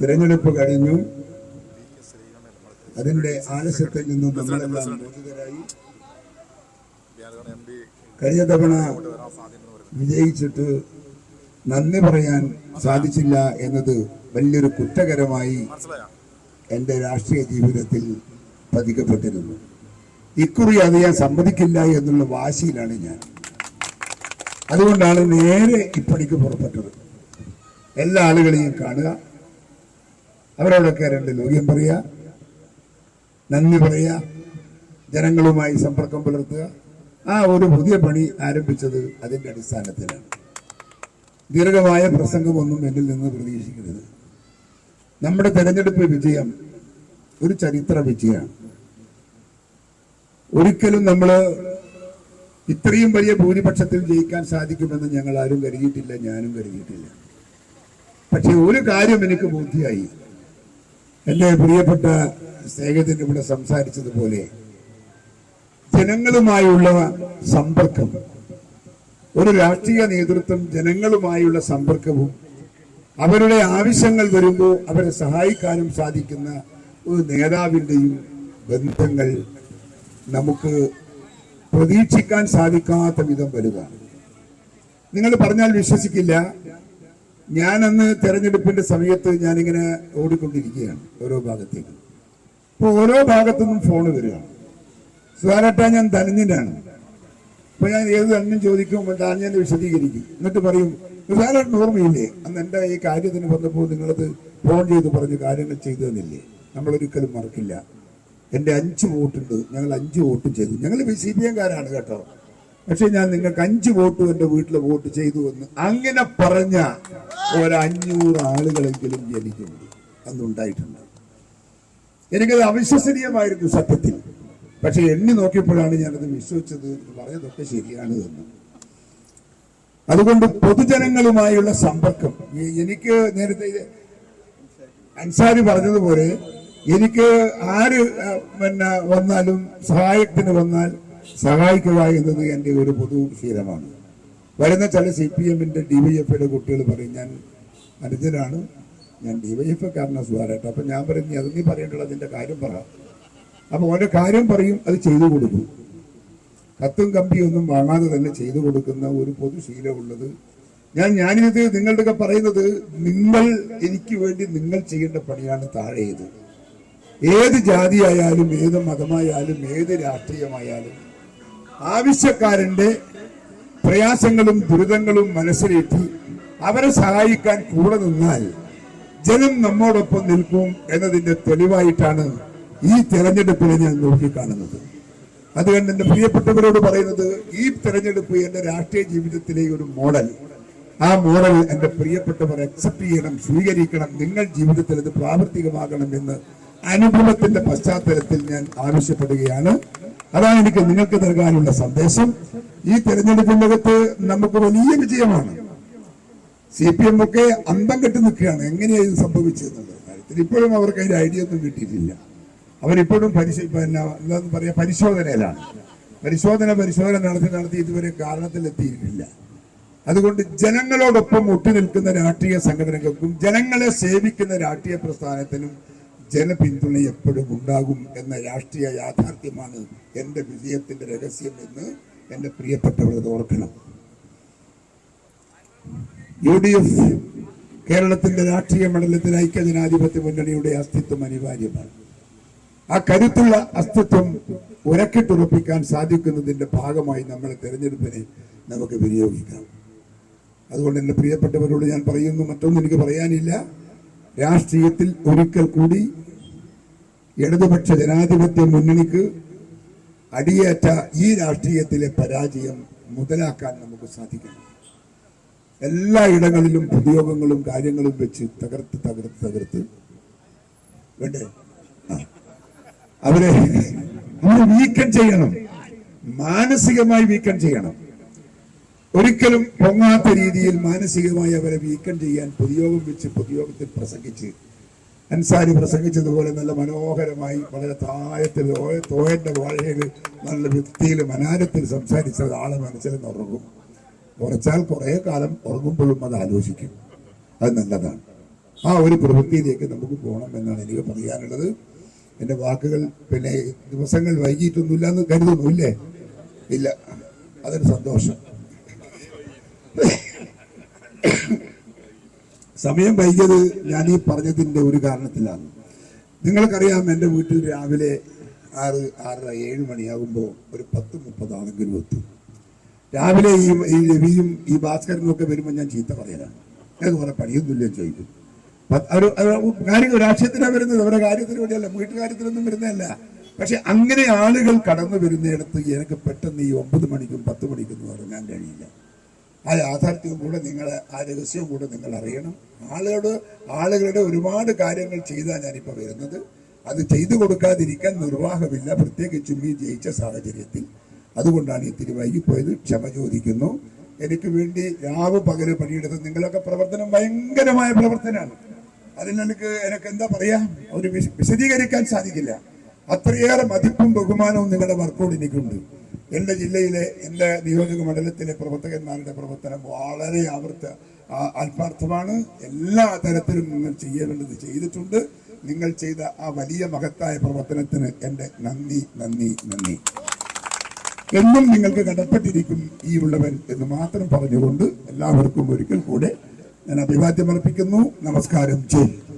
തിരഞ്ഞെടുപ്പ് കഴിഞ്ഞു. അതിന്റെ ആലസ്യത്തിൽ നിന്നും നമ്മളെല്ലാം മോചിതരായി. കഴിഞ്ഞ തവണ വിജയിച്ചിട്ട് നന്ദി പറയാൻ സാധിച്ചില്ല എന്നത് വലിയൊരു കുറ്റകരമായി എൻ്റെ രാഷ്ട്രീയ ജീവിതത്തിൽ പതിക്കപ്പെട്ടിരുന്നു. ഇക്കുറി അത് ഞാൻ സമ്മതിക്കില്ല എന്നുള്ള വാശിയിലാണ് ഞാൻ. അതുകൊണ്ടാണ് നേരെ ഇപ്പണിക്ക് പുറപ്പെട്ടത്. എല്ലാ ആളുകളെയും കാണുക, അവരോടൊക്കെ രണ്ട് ലോക്യം പറയുക, നന്ദി പറയുക, ജനങ്ങളുമായി സമ്പർക്കം പുലർത്തുക. ആ ഒരു പുതിയ പണി ആരംഭിച്ചത് അതിൻ്റെ അടിസ്ഥാനത്തിലാണ്. ദീർഘമായ പ്രസംഗമൊന്നും എന്നിൽ നിന്ന് പ്രതീക്ഷിക്കരുത്. നമ്മുടെ തെരഞ്ഞെടുപ്പ് വിജയം ഒരു ചരിത്ര വിജയമാണ്. ഒരിക്കലും നമ്മൾ ഇത്രയും വലിയ ഭൂരിപക്ഷത്തിൽ ജയിക്കാൻ സാധിക്കുമെന്ന് ഞങ്ങൾ ആരും കരുതിയിട്ടില്ല, ഞാനും കരുതിയിട്ടില്ല. പക്ഷെ ഒരു കാര്യം എനിക്ക് ബോധ്യമായി. എൻ്റെ പ്രിയപ്പെട്ട സ്നേഹിതൻ ഇവിടെ സംസാരിച്ചതുപോലെ ജനങ്ങളുമായുള്ള സമ്പർക്കം, ഒരു രാഷ്ട്രീയ നേതൃത്വം ജനങ്ങളുമായുള്ള സമ്പർക്കവും അവരുടെ ആവശ്യങ്ങൾ വരുമ്പോൾ അവരെ സഹായിക്കാനും സാധിക്കുന്ന ഒരു നേതാവിൻ്റെയും ബന്ധങ്ങൾ നമുക്ക് പ്രതീക്ഷിക്കാൻ സാധിക്കാത്ത വിധം വലുതാണ്. നിങ്ങൾ പറഞ്ഞാൽ വിശ്വസിക്കില്ല. ഞാനന്ന് തെരഞ്ഞെടുപ്പിന്റെ സമയത്ത് ഞാനിങ്ങനെ ഓടിക്കൊണ്ടിരിക്കുകയാണ് ഓരോ ഭാഗത്തേക്ക്. ഇപ്പോൾ ഓരോ ഭാഗത്തുനിന്നും ഫോൺ വരികയാണ്. സുധാരേട്ടാ, ഞാൻ ധനഞ്ജനാണ്. അപ്പൊ ഞാൻ ഏത് ധനഞ്ഞും ചോദിക്കുമ്പോൾ ധനഞ്ജനെ വിശദീകരിക്കും. എന്നിട്ട് പറയും, സുധാരേട്ടന് ഓർമ്മയില്ലേ അന്ന് എൻ്റെ ഈ കാര്യത്തിന് വന്നപ്പോൾ നിങ്ങളത് ഫോൺ ചെയ്ത് പറഞ്ഞ് കാര്യങ്ങൾ ചെയ്തു തന്നില്ലേ? നമ്മളൊരിക്കലും മറക്കില്ല. എൻ്റെ 5 വോട്ടുണ്ട്, ഞങ്ങൾ 5 വോട്ടും ചെയ്തു. ഞങ്ങൾ CPM-കാരാണ് കേട്ടോ, പക്ഷെ ഞാൻ നിങ്ങൾക്ക് 5 വോട്ടും എൻ്റെ വീട്ടിൽ വോട്ട് ചെയ്തു എന്ന് അങ്ങനെ പറഞ്ഞ 500 ആളുകളെങ്കിലും എനിക്കുണ്ട്, അന്നുണ്ടായിട്ടുണ്ട്. എനിക്കത് അവിശ്വസനീയമായിരുന്നു സത്യത്തിൽ. പക്ഷെ എണ്ണി നോക്കിയപ്പോഴാണ് ഞാനത് വിശ്വസിച്ചത്. പറഞ്ഞതൊക്കെ ശരിയാണ് എന്ന്. അതുകൊണ്ട് പൊതുജനങ്ങളുമായുള്ള സമ്പർക്കം എനിക്ക് നേരത്തെ അൻസാരി പറഞ്ഞതുപോലെ എനിക്ക് ആര് വന്നാലും സഹായത്തിന് വന്നാൽ സഹായിക്കുക എന്നത് എൻ്റെ ഒരു പൊതു ശീലമാണ്. വരുന്ന ചില CPM-ന്റെ DYF-യുടെ കുട്ടികൾ പറയും, ഞാൻ അനുജനാണ്, ഞാൻ DYF-കാരനാണ് സുധാരേട്ടാ. അപ്പം ഞാൻ പറയും, നീ അത് നീ പറയേണ്ടത് അതിൻ്റെ കാര്യം പറ. അപ്പോൾ ഓരോ കാര്യം പറയും, അത് ചെയ്തു കൊടുക്കും. കത്തും കമ്പിയൊന്നും വാങ്ങാതെ തന്നെ ചെയ്തു കൊടുക്കുന്ന ഒരു പൊതുശീലമുള്ളത് ഞാനിത് നിങ്ങളുടെയൊക്കെ പറയുന്നത് നിങ്ങൾ എനിക്ക് വേണ്ടി നിങ്ങൾ ചെയ്യേണ്ട പണിയാണ് താഴെയത്. ഏത് ജാതിയായാലും ഏത് മതമായാലും ഏത് രാഷ്ട്രീയമായാലും ആവശ്യക്കാരന്റെ പ്രയാസങ്ങളും ദുരിതങ്ങളും മനസ്സിലേറ്റി അവരെ സഹായിക്കാൻ കൂടെ നിന്നാൽ ജനം നമ്മോടൊപ്പം നിൽക്കും എന്നതിന്റെ തെളിവായിട്ടാണ് ഈ തെരഞ്ഞെടുപ്പിനെ ഞാൻ നോക്കിക്കാണുന്നത്. അതുകൊണ്ട് എൻ്റെ പ്രിയപ്പെട്ടവരോട് പറയുന്നത്, ഈ തെരഞ്ഞെടുപ്പ് എൻ്റെ രാഷ്ട്രീയ ജീവിതത്തിലെ ഒരു മോഡൽ. ആ മോഡൽ എൻ്റെ പ്രിയപ്പെട്ടവർ അക്സെപ്റ്റ് ചെയ്യണം, സ്വീകരിക്കണം. നിങ്ങൾ ജീവിതത്തിൽ ഇത് പ്രാവർത്തികമാകണം എന്ന് അനുഭവത്തിന്റെ പശ്ചാത്തലത്തിൽ ഞാൻ ആവശ്യപ്പെടുകയാണ്. അതാണ് എനിക്ക് നിങ്ങൾക്ക് നൽകാനുള്ള സന്ദേശം. ഈ തെരഞ്ഞെടുപ്പിന്റെ അകത്ത് നമുക്ക് വലിയ വിജയമാണ്. CPM ഒക്കെ അന്തം കെട്ടി നിൽക്കുകയാണ് എങ്ങനെയാണ് ഇത് സംഭവിച്ചതെന്നുള്ള കാര്യത്തിൽ. ഇപ്പോഴും അവർക്ക് അതിന്റെ ഐഡിയ ഒന്നും കിട്ടിയിട്ടില്ല. അവരിപ്പോഴും എന്താന്ന് പറയാ പരിശോധനയിലാണ്. പരിശോധന നടത്തി ഇതുവരെ കാരണത്തിലെത്തിയിട്ടില്ല. അതുകൊണ്ട് ജനങ്ങളോടൊപ്പം ഒട്ടുനിൽക്കുന്ന രാഷ്ട്രീയ സംഘടനകൾക്കും ജനങ്ങളെ സേവിക്കുന്ന രാഷ്ട്രീയ പ്രസ്ഥാനത്തിനും ജനപിന്തുണ എപ്പോഴും ഉണ്ടാകും എന്ന രാഷ്ട്രീയ യാഥാർത്ഥ്യമാണ് എൻ്റെ വിജയത്തിന്റെ രഹസ്യം എന്ന് എൻ്റെ പ്രിയപ്പെട്ടവർ ഓർക്കണം. UDF കേരളത്തിന്റെ രാഷ്ട്രീയ മണ്ഡലത്തിൽ ഐക്യജനാധിപത്യ മുന്നണിയുടെ അസ്തിത്വം അനിവാര്യമാണ്. ആ കരുത്തുള്ള അസ്തിത്വം ഉറക്കിട്ടുറപ്പിക്കാൻ സാധിക്കുന്നതിന്റെ ഭാഗമായി നമ്മളെ തെരഞ്ഞെടുപ്പിനെ നമുക്ക് വിനിയോഗിക്കാം. അതുകൊണ്ട് എൻ്റെ പ്രിയപ്പെട്ടവരോട് ഞാൻ പറയുന്നു, മറ്റൊന്നും എനിക്ക് പറയാനില്ല. രാഷ്ട്രീയത്തിൽ ഒരിക്കൽ കൂടി ഇടതുപക്ഷ ജനാധിപത്യ മുന്നണിക്ക് അടിയേറ്റ ഈ രാഷ്ട്രീയത്തിലെ പരാജയം മുതലാക്കാൻ നമുക്ക് സാധിക്കണം. എല്ലാ ഇടങ്ങളിലും പൊതുയോഗങ്ങളും കാര്യങ്ങളും വെച്ച് തകർത്ത് വേണ്ടേ അവരെ വീക്കൻ ചെയ്യണം, മാനസികമായി വീക്കൻ ചെയ്യണം. ഒരിക്കലും പൊങ്ങാത്ത രീതിയിൽ മാനസികമായി അവരെ വീക്കൻ ചെയ്യാൻ പൊതുയോഗം വെച്ച് പൊതുയോഗത്തിൽ പ്രസംഗിച്ച് അൻസാരി പ്രസംഗിച്ചതുപോലെ നല്ല മനോഹരമായി വളരെ താഴത്തിൽ തോയന്റെ വാഴയിൽ നല്ല വൃത്തിയിൽ മനാരത്തിൽ സംസാരിച്ചത് ആളെ മനസ്സിൽ നിന്ന് ഉറങ്ങും. കുറച്ചാൽ കുറെ കാലം ഉറങ്ങുമ്പോഴും അത് ആലോചിക്കും. അത് നല്ലതാണ്. ആ ഒരു പ്രവൃത്തിയിലേക്ക് നമുക്ക് പോകണം എന്നാണ് എനിക്ക് പറയാനുള്ളത്. എൻ്റെ വാക്കുകൾ പിന്നെ ദിവസങ്ങൾ വൈകിട്ടൊന്നുമില്ല എന്ന് കരുതുന്നു, ഇല്ലേ? ഇല്ല, അതൊരു സന്തോഷം. സമയം വൈകിയത് ഞാൻ ഈ പറഞ്ഞതിൻ്റെ ഒരു കാരണത്തിലാണ്. നിങ്ങൾക്കറിയാം, എൻ്റെ വീട്ടിൽ രാവിലെ 6, 6:30, 7 മണിയാകുമ്പോൾ ഒരു 10-30 ആളെങ്കിലും എത്തും. രാവിലെ ഈ രവിയും ഈ ഭാസ്കരനും ഒക്കെ വരുമ്പോൾ ഞാൻ ചീത്ത പറയലാണ്. ഞങ്ങൾക്ക് കുറെ പണിയൊന്നുമില്ല ചോദിക്കും. കാര്യങ്ങൾ രാഷ്ട്രീയത്തിനാണ് വരുന്നത്, അവരുടെ കാര്യത്തിന് വേണ്ടിയല്ല, വീട്ടുകാര്യത്തിനൊന്നും വരുന്നതല്ല. പക്ഷെ അങ്ങനെ ആളുകൾ കടന്നു വരുന്നിടത്ത് എനിക്ക് പെട്ടെന്ന് ഈ 9 മണിക്കും 10 മണിക്കും എന്ന് പറഞ്ഞാൽ കഴിയില്ല. ആ യാഥാർത്ഥ്യവും കൂടെ ആ രഹസ്യവും കൂടെ നിങ്ങൾ അറിയണം. ആളുകളുടെ ഒരുപാട് കാര്യങ്ങൾ ചെയ്താണ് ഞാനിപ്പോൾ വരുന്നത്. അത് ചെയ്തു കൊടുക്കാതിരിക്കാൻ നിർവാഹമില്ല, പ്രത്യേകിച്ചും ഈ ജയിച്ച സാഹചര്യത്തിൽ. അതുകൊണ്ടാണ് ഇത്തിരി വൈകിപ്പോയത്. ക്ഷമ ചോദിക്കുന്നു. എനിക്ക് വേണ്ടി രാവ് പകല് പണിയെടുത്ത് നിങ്ങളൊക്കെ പ്രവർത്തനം ഭയങ്കരമായ പ്രവർത്തനമാണ്. എനിക്ക് എന്താ പറയാ, ഒരു വിശദീകരിക്കാൻ സാധിക്കില്ല. അത്രയേറെ മതിപ്പും ബഹുമാനവും നിങ്ങളുടെ വർക്കോട് എനിക്കുണ്ട്. എൻ്റെ ജില്ലയിലെ, എൻ്റെ നിയോജക മണ്ഡലത്തിലെ പ്രവർത്തകന്മാരുടെ പ്രവർത്തനം വളരെ ആത്മാർത്ഥമാണ്. എല്ലാ തരത്തിലും നിങ്ങൾ ചെയ്യേണ്ടത് ചെയ്തിട്ടുണ്ട്. നിങ്ങൾ ചെയ്ത ആ വലിയ മഹത്തായ പ്രവർത്തനത്തിന് എൻ്റെ നന്ദി നന്ദി നന്ദി. എന്നും നിങ്ങൾക്ക് കടപ്പെട്ടിരിക്കും ഈ ഉള്ളവൻ എന്ന് മാത്രം പറഞ്ഞുകൊണ്ട് എല്ലാവർക്കും ഒരിക്കൽ കൂടെ ഞാൻ അഭിവാദ്യം അർപ്പിക്കുന്നു. നമസ്കാരം. ജയ്.